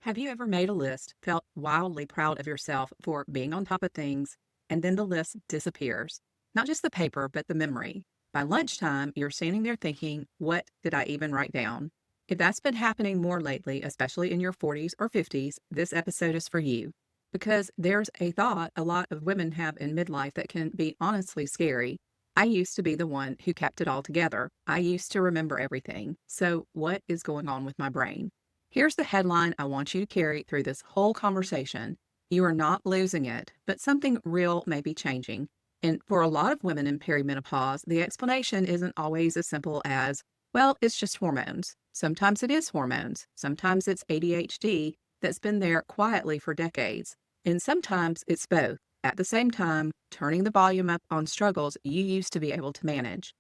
Have you ever made a list, felt wildly proud of yourself for being on top of things, and then the list disappears? Not just the paper, but the memory. By lunchtime, you're standing there thinking, what did I even write down? If that's been happening more lately, especially in your 40s or 50s, this episode is for you. Because there's a thought a lot of women have in midlife that can be honestly scary. I used to be the one who kept it all together. I used to remember everything. So, what is going on with my brain? Here's the headline I want you to carry through this whole conversation. You are not losing it, but something real may be changing. And for a lot of women in perimenopause, the explanation isn't always as simple as, well, it's just hormones. Sometimes it is hormones. Sometimes it's ADHD that's been there quietly for decades. And sometimes it's both. At the same time, turning the volume up on struggles you used to be able to manage.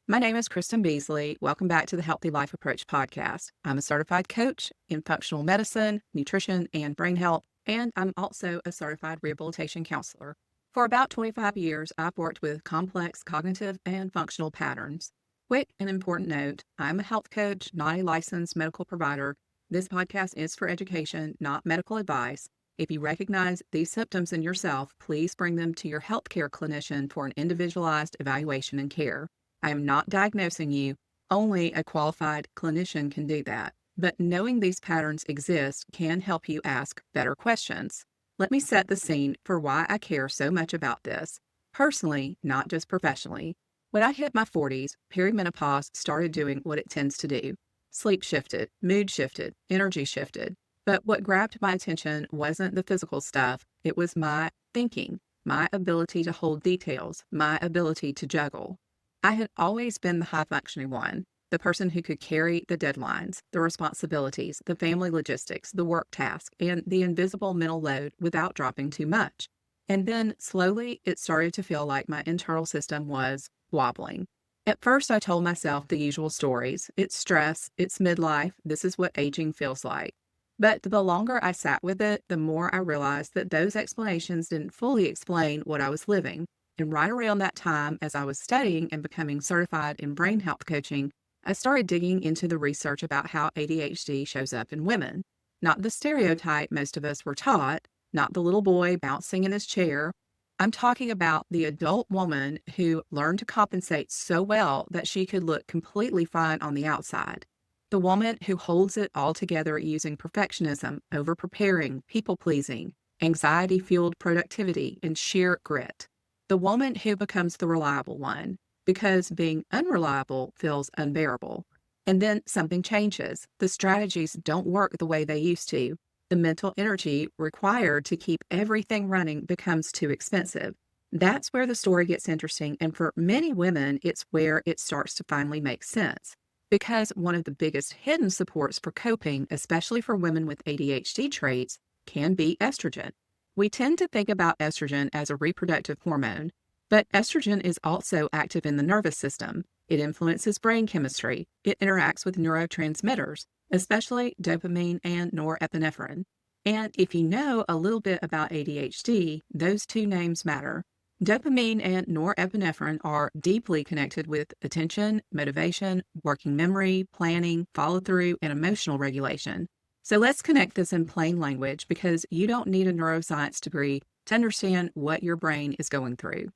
My name is Kristen Beasley. Welcome back to the Healthy Life Approach podcast. I'm a certified coach in functional medicine, nutrition, and brain health, and I'm also a certified rehabilitation counselor. For about 25 years, I've worked with complex cognitive and functional patterns. Quick and important note, I'm a health coach, not a licensed medical provider. This podcast is for education, not medical advice. If you recognize these symptoms in yourself, please bring them to your healthcare clinician for an individualized evaluation and care. I am not diagnosing you. Only a qualified clinician can do that. But knowing these patterns exist can help you ask better questions. Let me set the scene for why I care so much about this, personally, not just professionally. When I hit my 40s, perimenopause started doing what it tends to do. Sleep shifted, mood shifted, energy shifted. But what grabbed my attention wasn't the physical stuff, it was my thinking, my ability to hold details, my ability to juggle. I had always been the high-functioning one, the person who could carry the deadlines, the responsibilities, the family logistics, the work task, and the invisible mental load without dropping too much. And then, slowly, it started to feel like my internal system was wobbling. At first, I told myself the usual stories. It's stress, it's midlife, this is what aging feels like. But the longer I sat with it, the more I realized that those explanations didn't fully explain what I was living. And right around that time, as I was studying and becoming certified in brain health coaching, I started digging into the research about how ADHD shows up in women. Not the stereotype most of us were taught, not the little boy bouncing in his chair. I'm talking about the adult woman who learned to compensate so well that she could look completely fine on the outside. The woman who holds it all together using perfectionism, over-preparing, people-pleasing, anxiety-fueled productivity, and sheer grit. The woman who becomes the reliable one, because being unreliable feels unbearable. And then something changes. The strategies don't work the way they used to. The mental energy required to keep everything running becomes too expensive. That's where the story gets interesting, and for many women, it's where it starts to finally make sense. Because one of the biggest hidden supports for coping, especially for women with ADHD traits, can be estrogen. We tend to think about estrogen as a reproductive hormone, but estrogen is also active in the nervous system. It influences brain chemistry. It interacts with neurotransmitters, especially dopamine and norepinephrine. And if you know a little bit about ADHD, those two names matter. Dopamine and norepinephrine are deeply connected with attention, motivation, working memory, planning, follow-through, and emotional regulation. So let's connect this in plain language because you don't need a neuroscience degree to understand what your brain is going through.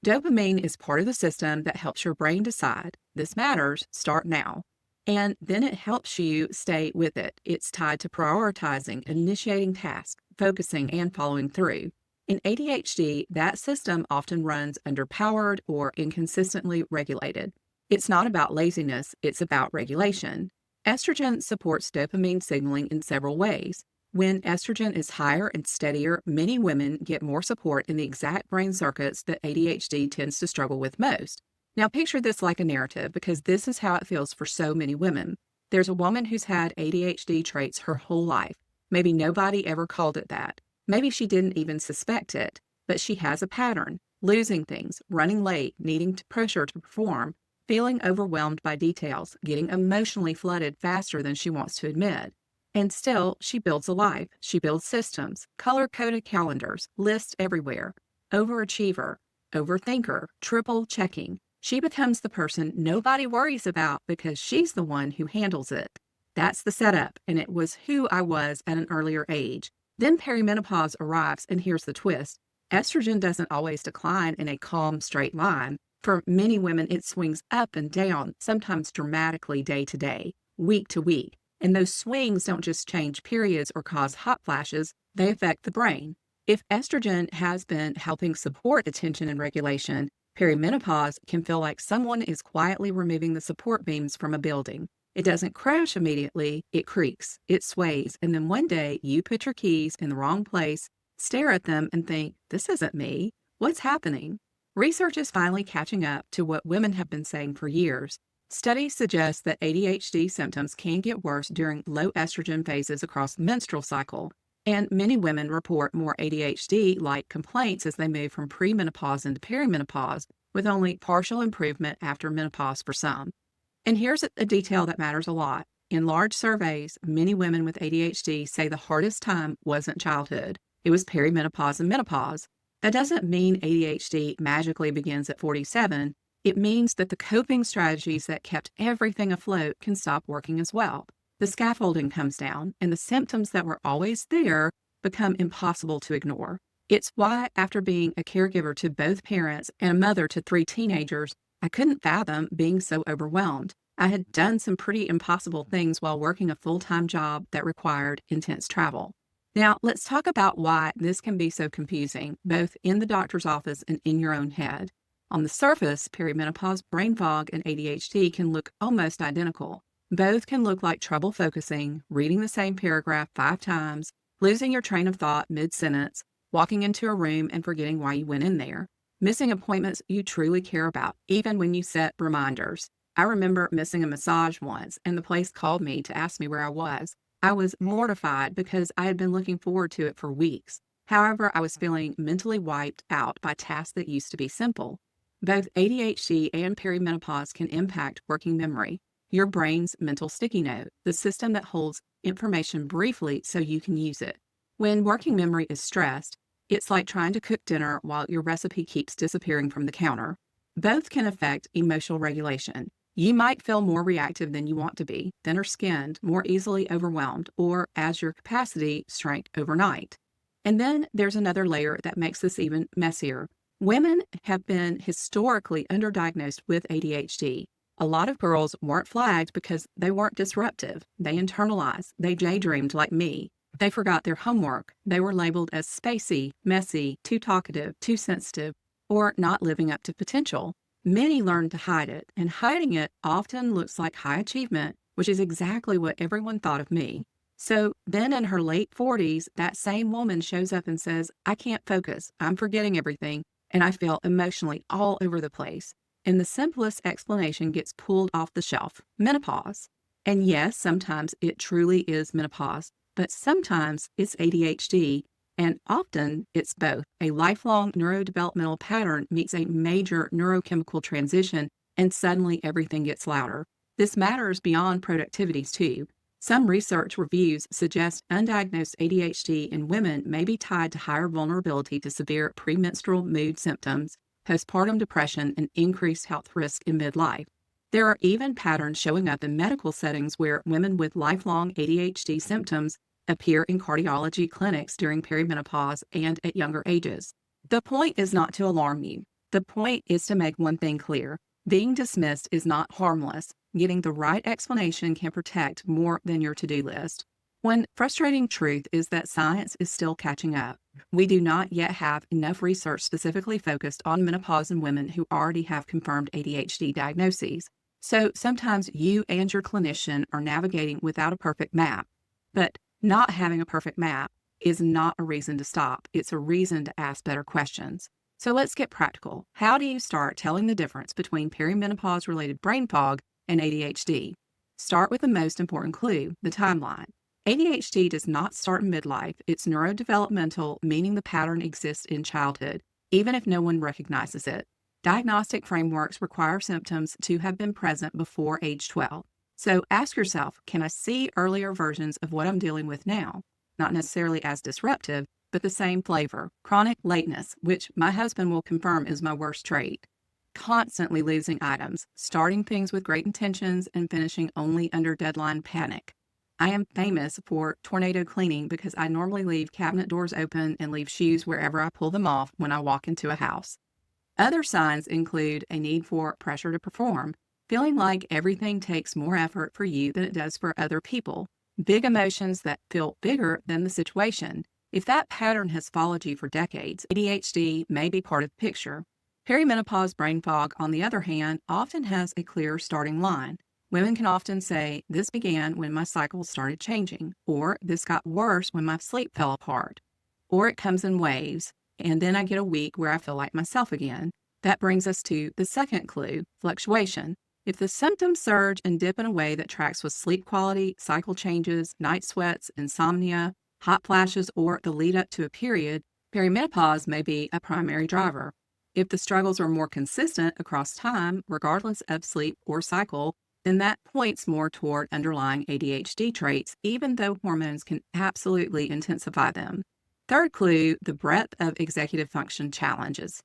Dopamine is part of the system that helps your brain decide, this matters, start now. And then it helps you stay with it. It's tied to prioritizing, initiating tasks, focusing, and following through. In ADHD, that system often runs underpowered or inconsistently regulated. It's not about laziness, it's about regulation. Estrogen supports dopamine signaling in several ways. When estrogen is higher and steadier, many women get more support in the exact brain circuits that ADHD tends to struggle with most. Now picture this like a narrative because this is how it feels for so many women. There's a woman who's had ADHD traits her whole life. Maybe nobody ever called it that. Maybe she didn't even suspect it, but she has a pattern, losing things, running late, needing pressure to perform, feeling overwhelmed by details, getting emotionally flooded faster than she wants to admit. And still, she builds a life. She builds systems, color-coded calendars, lists everywhere. Overachiever, overthinker, triple checking. She becomes the person nobody worries about because she's the one who handles it. That's the setup, and it was who I was at an earlier age. Then perimenopause arrives, and here's the twist. Estrogen doesn't always decline in a calm, straight line. For many women, it swings up and down, sometimes dramatically day to day, week to week. And those swings don't just change periods or cause hot flashes, they affect the brain. If estrogen has been helping support attention and regulation, perimenopause can feel like someone is quietly removing the support beams from a building. It doesn't crash immediately, it creaks, it sways, and then one day you put your keys in the wrong place, stare at them, and think, this isn't me. What's happening? Research is finally catching up to what women have been saying for years. Studies suggest that ADHD symptoms can get worse during low estrogen phases across the menstrual cycle, and many women report more ADHD-like complaints as they move from premenopause into perimenopause, with only partial improvement after menopause for some. And here's a detail that matters a lot. In large surveys, many women with ADHD say the hardest time wasn't childhood. It was perimenopause and menopause. That doesn't mean ADHD magically begins at 47. It means that the coping strategies that kept everything afloat can stop working as well. The scaffolding comes down, and the symptoms that were always there become impossible to ignore. It's why, after being a caregiver to both parents and a mother to 3 teenagers, I couldn't fathom being so overwhelmed. I had done some pretty impossible things while working a full-time job that required intense travel. Now, let's talk about why this can be so confusing, both in the doctor's office and in your own head. On the surface, perimenopause, brain fog, and ADHD can look almost identical. Both can look like trouble focusing, reading the same paragraph 5 times, losing your train of thought mid-sentence, walking into a room and forgetting why you went in there, missing appointments you truly care about, even when you set reminders. I remember missing a massage once, and the place called me to ask me where I was. I was mortified because I had been looking forward to it for weeks. However, I was feeling mentally wiped out by tasks that used to be simple. Both ADHD and perimenopause can impact working memory, your brain's mental sticky note, the system that holds information briefly so you can use it. When working memory is stressed, it's like trying to cook dinner while your recipe keeps disappearing from the counter. Both can affect emotional regulation. You might feel more reactive than you want to be, thinner skinned, more easily overwhelmed, or as your capacity shrank overnight. And then there's another layer that makes this even messier. Women have been historically underdiagnosed with ADHD. A lot of girls weren't flagged because they weren't disruptive. They internalized. They daydreamed like me. They forgot their homework. They were labeled as spacey, messy, too talkative, too sensitive, or not living up to potential. Many learn to hide it, and hiding it often looks like high achievement, which is exactly what everyone thought of me. So then in her late 40s, that same woman shows up and says, I can't focus, I'm forgetting everything, and I feel emotionally all over the place. And the simplest explanation gets pulled off the shelf, menopause. And yes, sometimes it truly is menopause, but sometimes it's ADHD, and often it's both. A lifelong neurodevelopmental pattern meets a major neurochemical transition, and suddenly everything gets louder. This matters beyond productivities too. Some research reviews suggest undiagnosed ADHD in women may be tied to higher vulnerability to severe premenstrual mood symptoms, postpartum depression, and increased health risk in midlife. There are even patterns showing up in medical settings where women with lifelong ADHD symptoms appear in cardiology clinics during perimenopause and at younger ages. The point is not to alarm you. The point is to make one thing clear. Being dismissed is not harmless. Getting the right explanation can protect more than your to-do list. One frustrating truth is that science is still catching up. We do not yet have enough research specifically focused on menopause in women who already have confirmed ADHD diagnoses. So sometimes you and your clinician are navigating without a perfect map. But not having a perfect map is not a reason to stop. It's a reason to ask better questions. So let's get practical. How do you start telling the difference between perimenopause-related brain fog and ADHD? Start with the most important clue, the timeline. ADHD does not start in midlife. It's neurodevelopmental, meaning the pattern exists in childhood, even if no one recognizes it. Diagnostic frameworks require symptoms to have been present before age 12. So ask yourself, can I see earlier versions of what I'm dealing with now? Not necessarily as disruptive, but the same flavor. Chronic lateness, which my husband will confirm is my worst trait. Constantly losing items, starting things with great intentions and finishing only under deadline panic. I am famous for tornado cleaning because I normally leave cabinet doors open and leave shoes wherever I pull them off when I walk into a house. Other signs include a need for pressure to perform, feeling like everything takes more effort for you than it does for other people, big emotions that feel bigger than the situation. If that pattern has followed you for decades, ADHD may be part of the picture. Perimenopause brain fog, on the other hand, often has a clear starting line. Women can often say, "This began when my cycles started changing," or "This got worse when my sleep fell apart," or "It comes in waves, and then I get a week where I feel like myself again." That brings us to the second clue, fluctuation. If the symptoms surge and dip in a way that tracks with sleep quality, cycle changes, night sweats, insomnia, hot flashes, or the lead up to a period, perimenopause may be a primary driver. If the struggles are more consistent across time, regardless of sleep or cycle, then that points more toward underlying ADHD traits, even though hormones can absolutely intensify them. Third clue, the breadth of executive function challenges.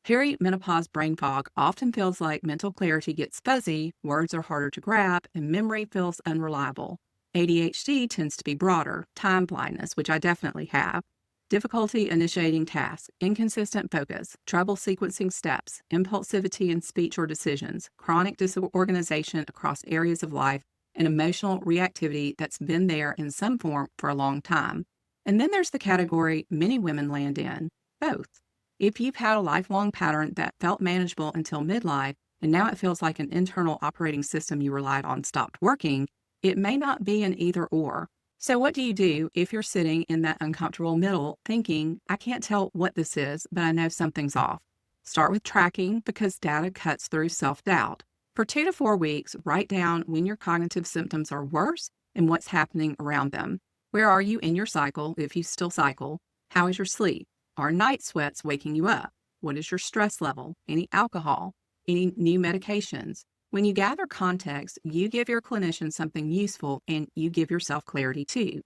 Perimenopause brain fog often feels like mental clarity gets fuzzy, words are harder to grab, and memory feels unreliable. ADHD tends to be broader, time blindness, which I definitely have, difficulty initiating tasks, inconsistent focus, trouble sequencing steps, impulsivity in speech or decisions, chronic disorganization across areas of life, and emotional reactivity that's been there in some form for a long time. And then there's the category many women land in, both. If you've had a lifelong pattern that felt manageable until midlife, and now it feels like an internal operating system you relied on stopped working, it may not be an either or. So what do you do if you're sitting in that uncomfortable middle thinking, "I can't tell what this is, but I know something's off"? Start with tracking because data cuts through self-doubt. For 2 to 4 weeks, write down when your cognitive symptoms are worse and what's happening around them. Where are you in your cycle, if you still cycle? How is your sleep? Are night sweats waking you up? What is your stress level? Any alcohol? Any new medications? When you gather context, you give your clinician something useful and you give yourself clarity too.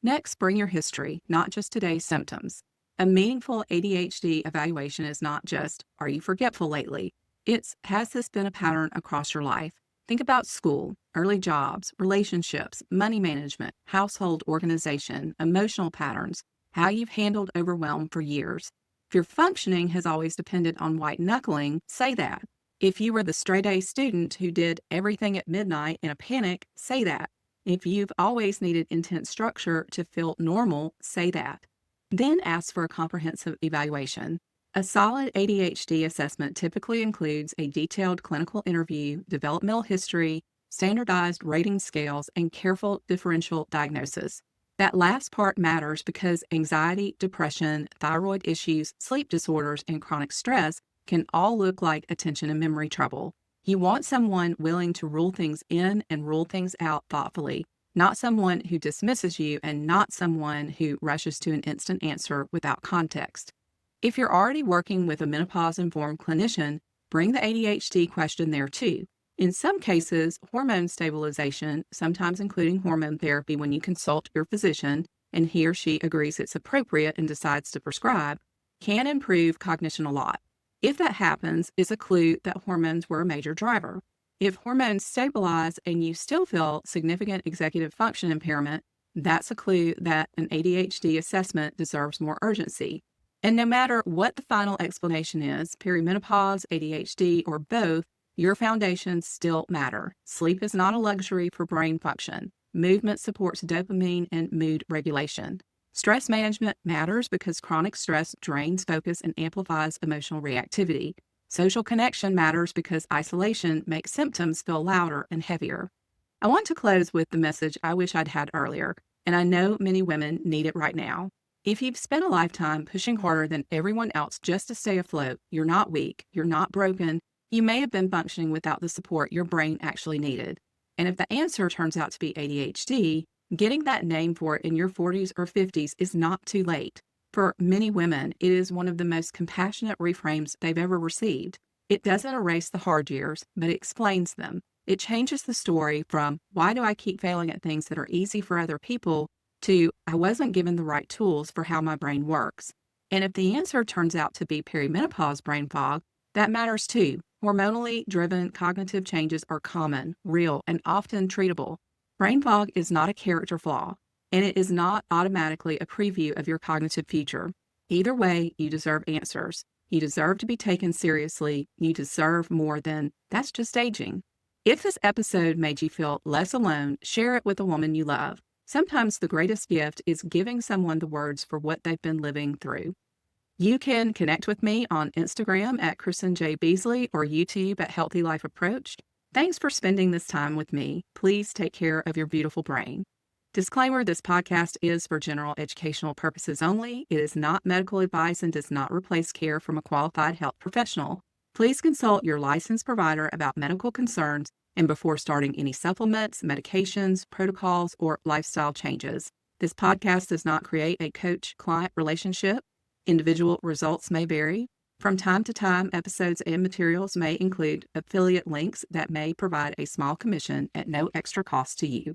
Next, bring your history, not just today's symptoms. A meaningful ADHD evaluation is not just, "Are you forgetful lately?" It's, "Has this been a pattern across your life?" Think about school, early jobs, relationships, money management, household organization, emotional patterns, how you've handled overwhelm for years. If your functioning has always depended on white knuckling, say that. If you were the straight-A student who did everything at midnight in a panic, say that. If you've always needed intense structure to feel normal, say that. Then ask for a comprehensive evaluation. A solid ADHD assessment typically includes a detailed clinical interview, developmental history, standardized rating scales, and careful differential diagnosis. That last part matters because anxiety, depression, thyroid issues, sleep disorders, and chronic stress can all look like attention and memory trouble. You want someone willing to rule things in and rule things out thoughtfully, not someone who dismisses you and not someone who rushes to an instant answer without context. If you're already working with a menopause-informed clinician, bring the ADHD question there too. In some cases, hormone stabilization, sometimes including hormone therapy when you consult your physician and he or she agrees it's appropriate and decides to prescribe, can improve cognition a lot. If that happens, it's a clue that hormones were a major driver. If hormones stabilize and you still feel significant executive function impairment, that's a clue that an ADHD assessment deserves more urgency. And no matter what the final explanation is, perimenopause, ADHD, or both, your foundations still matter. Sleep is not a luxury for brain function. Movement supports dopamine and mood regulation. Stress management matters because chronic stress drains focus and amplifies emotional reactivity. Social connection matters because isolation makes symptoms feel louder and heavier. I want to close with the message I wish I'd had earlier, and I know many women need it right now. If you've spent a lifetime pushing harder than everyone else just to stay afloat, you're not weak, you're not broken, you may have been functioning without the support your brain actually needed. And if the answer turns out to be ADHD, getting that name for it in your 40s or 50s is not too late. For many women, it is one of the most compassionate reframes they've ever received. It doesn't erase the hard years, but it explains them. It changes the story from, "Why do I keep failing at things that are easy for other people?" to, "I wasn't given the right tools for how my brain works." And if the answer turns out to be perimenopause brain fog, that matters too. Hormonally driven cognitive changes are common, real, and often treatable. Brain fog is not a character flaw, and it is not automatically a preview of your cognitive future. Either way, you deserve answers. You deserve to be taken seriously. You deserve more than, "That's just aging." If this episode made you feel less alone, share it with a woman you love. Sometimes the greatest gift is giving someone the words for what they've been living through. You can connect with me on Instagram at Kristen J. Beasley or YouTube at Healthy Life Approach. Thanks for spending this time with me. Please take care of your beautiful brain. Disclaimer, this podcast is for general educational purposes only. It is not medical advice and does not replace care from a qualified health professional. Please consult your licensed provider about medical concerns and before starting any supplements, medications, protocols, or lifestyle changes. This podcast does not create a coach-client relationship. Individual results may vary. From time to time, episodes and materials may include affiliate links that may provide a small commission at no extra cost to you.